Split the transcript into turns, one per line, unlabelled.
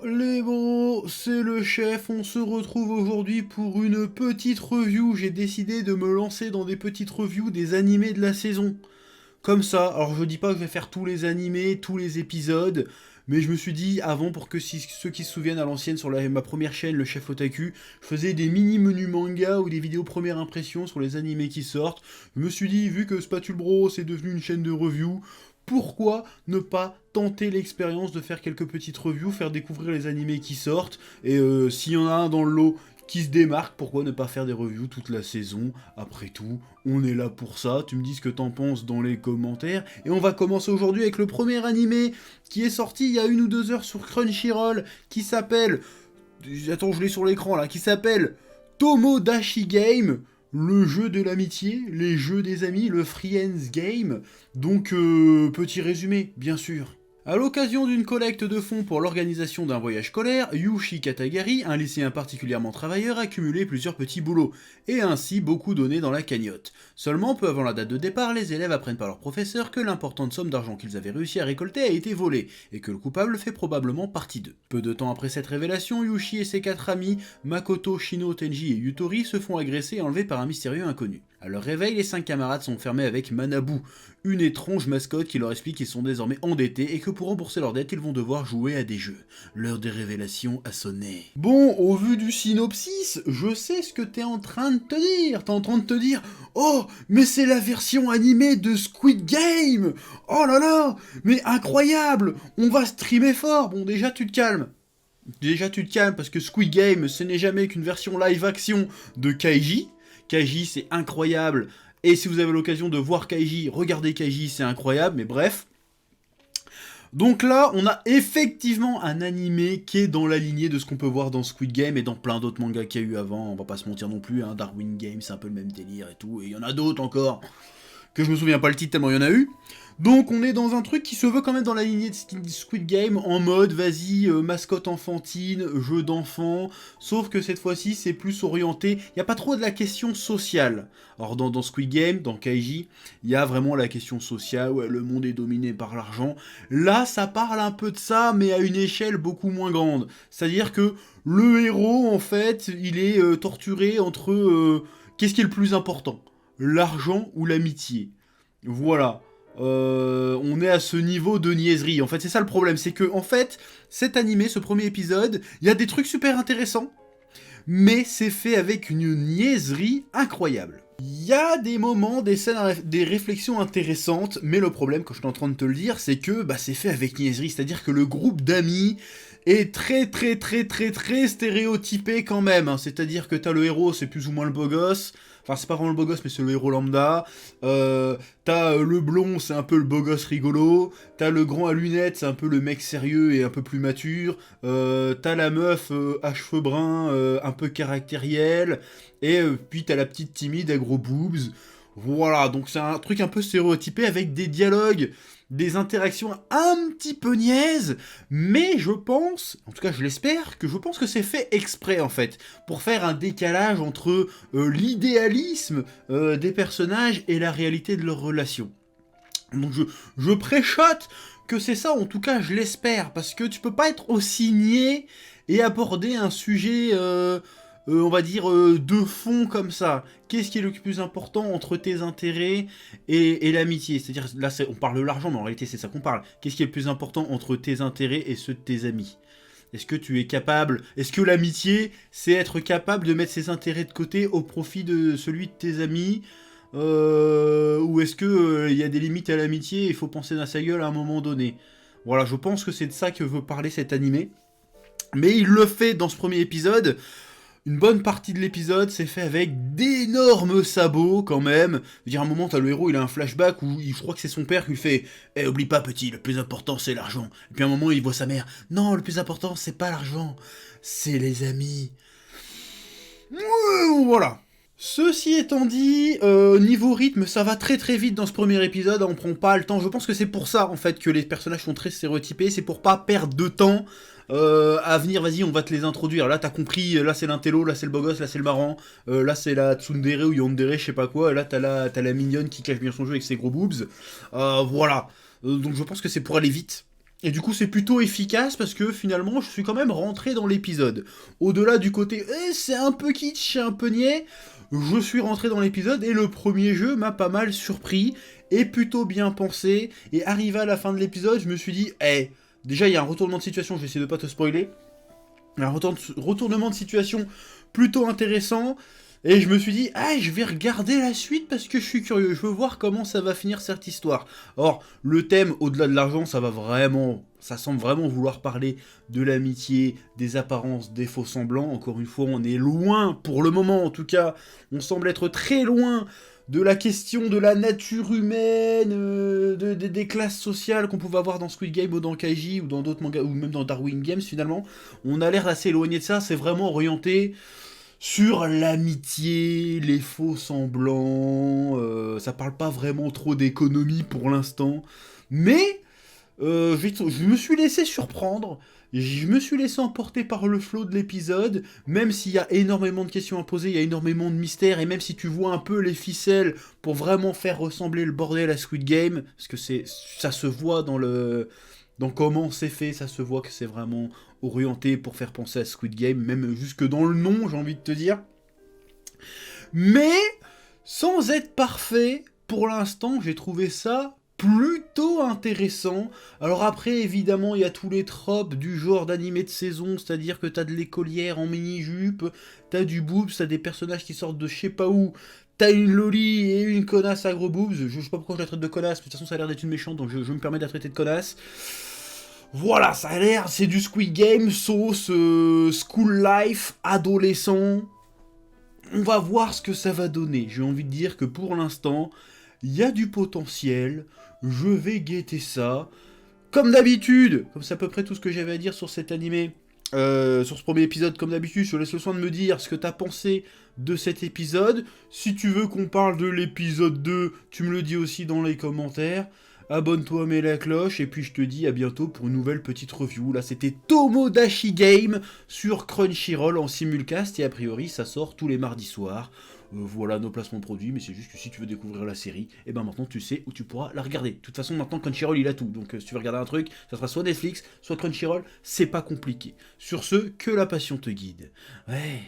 les bros, c'est le chef, on se retrouve aujourd'hui pour une petite review. J'ai décidé de me lancer dans des petites reviews des animés de la saison. Comme ça, alors je dis pas que je vais faire tous les animés, tous les épisodes, mais je me suis dit avant, pour que ceux qui se souviennent à l'ancienne sur ma première chaîne, le chef Otaku, je faisais des mini-menus manga ou des vidéos première impression sur les animés qui sortent. Je me suis dit, vu que Spatule Bro c'est devenu une chaîne de review, pourquoi ne pas tenter l'expérience de faire quelques petites reviews, faire découvrir les animés qui sortent, et s'il y en a un dans le lot qui se démarque, pourquoi ne pas faire des reviews toute la saison? Après tout, on est là pour ça, tu me dis ce que t'en penses dans les commentaires, et on va commencer aujourd'hui avec le premier animé qui est sorti il y a 1 ou 2 heures sur Crunchyroll, qui s'appelle... Attends, je l'ai sur l'écran là, qui s'appelle Tomodachi Game, le jeu de l'amitié, les jeux des amis, le Friends Game. Donc, petit résumé, bien sûr. À l'occasion d'une collecte de fonds pour l'organisation d'un voyage scolaire, Yushi Katagari, un lycéen particulièrement travailleur, a cumulé plusieurs petits boulots, et a ainsi beaucoup donné dans la cagnotte. Seulement, peu avant la date de départ, les élèves apprennent par leur professeur que l'importante somme d'argent qu'ils avaient réussi à récolter a été volée, et que le coupable fait probablement partie d'eux. Peu de temps après cette révélation, Yushi et ses 4 amis, Makoto, Shino, Tenji et Yutori, se font agresser et enlever par un mystérieux inconnu. À leur réveil, les 5 camarades sont enfermés avec Manabu, une étrange mascotte qui leur explique qu'ils sont désormais endettés et que pour rembourser leurs dettes, ils vont devoir jouer à des jeux. L'heure des révélations a sonné. Bon, au vu du synopsis, je sais ce que t'es en train de te dire. T'es en train de te dire « Oh, mais c'est la version animée de Squid Game! Oh là là, mais incroyable! On va streamer fort !» Bon, déjà tu te calmes. Déjà tu te calmes parce que Squid Game, ce n'est jamais qu'une version live action de Kaiji. Kaiji, c'est incroyable. Et si vous avez l'occasion de voir Kaiji, regardez Kaiji, c'est incroyable, mais bref. Donc là, on a effectivement un animé qui est dans la lignée de ce qu'on peut voir dans Squid Game et dans plein d'autres mangas qu'il y a eu avant, on va pas se mentir non plus, hein, Darwin Game, c'est un peu le même délire et tout, et il y en a d'autres encore, que je me souviens pas le titre tellement il y en a eu. Donc on est dans un truc qui se veut quand même dans la lignée de Squid Game, en mode, vas-y, mascotte enfantine, jeu d'enfant, sauf que cette fois-ci c'est plus orienté, il n'y a pas trop de la question sociale. Alors dans Squid Game, dans Kaiji, il y a vraiment la question sociale, ouais, le monde est dominé par l'argent. Là ça parle un peu de ça, mais à une échelle beaucoup moins grande. C'est-à-dire que le héros, en fait, il est torturé entre... qu'est-ce qui est le plus important? L'argent ou l'amitié? Voilà. On est à ce niveau de niaiserie. En fait, c'est ça le problème, c'est que, en fait, cet animé, ce premier épisode, il y a des trucs super intéressants, mais c'est fait avec une niaiserie incroyable. Il y a des moments, des scènes, des réflexions intéressantes, mais le problème, quand je suis en train de te le dire, c'est que bah, c'est fait avec niaiserie, c'est-à-dire que le groupe d'amis est très stéréotypé quand même, hein. C'est-à-dire que t'as le héros, c'est plus ou moins le beau gosse, enfin c'est pas vraiment le beau gosse, mais c'est le héros lambda, t'as le blond, c'est un peu le beau gosse rigolo, t'as le grand à lunettes, c'est un peu le mec sérieux et un peu plus mature, t'as la meuf à cheveux bruns, un peu caractérielle, et puis t'as la petite timide à gros boobs. Voilà, donc c'est un truc un peu stéréotypé avec des dialogues, des interactions un petit peu niaises, mais je pense, en tout cas je l'espère, que je pense que c'est fait exprès en fait, pour faire un décalage entre l'idéalisme des personnages et la réalité de leurs relations. Donc je préchote que c'est ça, en tout cas je l'espère, parce que tu peux pas être aussi niais et aborder un sujet... on va dire, de fond comme ça. Qu'est-ce qui est le plus important entre tes intérêts et l'amitié? C'est-à-dire, là, on parle de l'argent, mais en réalité, c'est ça qu'on parle. Qu'est-ce qui est le plus important entre tes intérêts et ceux de tes amis? Est-ce que tu es capable... Est-ce que l'amitié, c'est être capable de mettre ses intérêts de côté au profit de celui de tes amis? Ou est-ce que y a des limites à l'amitié et il faut penser dans sa gueule à un moment donné? Voilà, je pense que c'est de ça que veut parler cet animé. Mais il le fait dans ce premier épisode... Une bonne partie de l'épisode, c'est fait avec d'énormes sabots, quand même. Je veux dire, à un moment, t'as le héros, il a un flashback où je crois que c'est son père qui lui fait « Eh, oublie pas, petit, le plus important, c'est l'argent. » Et puis à un moment, il voit sa mère « Non, le plus important, c'est pas l'argent, c'est les amis. » Voilà. Ceci étant dit, niveau rythme, ça va très vite dans ce premier épisode, on prend pas le temps. Je pense que c'est pour ça, en fait, que les personnages sont très stéréotypés, c'est pour pas perdre de temps à venir, vas-y, on va te les introduire. Là, t'as compris, là c'est l'intello, là c'est le beau gosse, là c'est le marrant, là c'est la tsundere ou yandere, je sais pas quoi, et là t'as la mignonne qui cache bien son jeu avec ses gros boobs. Voilà. Donc je pense que c'est pour aller vite. Et du coup, c'est plutôt efficace parce que finalement, je suis quand même rentré dans l'épisode. Au-delà du côté c'est un peu kitsch, c'est un peu niais, je suis rentré dans l'épisode et le premier jeu m'a pas mal surpris et plutôt bien pensé. Et arrivé à la fin de l'épisode, je me suis dit, déjà il y a un retournement de situation, je vais essayer de pas te spoiler. Un retournement de situation plutôt intéressant. Et je me suis dit, je vais regarder la suite parce que je suis curieux. Je veux voir comment ça va finir cette histoire. Or, le thème, au-delà de l'argent, ça semble vraiment vouloir parler de l'amitié, des apparences, des faux semblants. Encore une fois, on est loin, pour le moment en tout cas, on semble être très loin de la question de la nature humaine, des classes sociales qu'on pouvait avoir dans Squid Game ou dans Kaiji ou dans d'autres mangas, ou même dans Darwin Games finalement. On a l'air assez éloigné de ça, c'est vraiment orienté sur l'amitié, les faux semblants, ça parle pas vraiment trop d'économie pour l'instant, mais je me suis laissé surprendre, je me suis laissé emporter par le flow de l'épisode, même s'il y a énormément de questions à poser, il y a énormément de mystères, et même si tu vois un peu les ficelles pour vraiment faire ressembler le bordel à Squid Game, parce que ça se voit dans comment c'est fait, ça se voit que c'est vraiment orienté pour faire penser à Squid Game, même jusque dans le nom, j'ai envie de te dire. Mais, sans être parfait, pour l'instant, j'ai trouvé ça plutôt intéressant. Alors après, évidemment, il y a tous les tropes du genre d'animé de saison, c'est-à-dire que t'as de l'écolière en mini-jupe, t'as du boobs, t'as des personnages qui sortent de je sais pas où, t'as une loli et une connasse à gros boobs. Je sais pas pourquoi je la traite de connasse, mais de toute façon ça a l'air d'être une méchante, donc je me permets de la traiter de connasse. Voilà, ça a l'air, c'est du Squid Game, sauce, school life, adolescent. On va voir ce que ça va donner. J'ai envie de dire que pour l'instant, il y a du potentiel. Je vais guetter ça. Comme d'habitude, comme c'est à peu près tout ce que j'avais à dire sur cet animé, sur ce premier épisode, comme d'habitude, je te laisse le soin de me dire ce que t'as pensé de cet épisode. Si tu veux qu'on parle de l'épisode 2, tu me le dis aussi dans les commentaires. Abonne-toi, mets la cloche, et puis je te dis à bientôt pour une nouvelle petite review. Là, c'était Tomodachi Game sur Crunchyroll en simulcast, et a priori, ça sort tous les mardis soirs. Voilà nos placements de produits, mais c'est juste que si tu veux découvrir la série, et ben maintenant tu sais où tu pourras la regarder. De toute façon, maintenant Crunchyroll il a tout, donc si tu veux regarder un truc, ça sera soit Netflix, soit Crunchyroll, c'est pas compliqué. Sur ce, que la passion te guide. Ouais.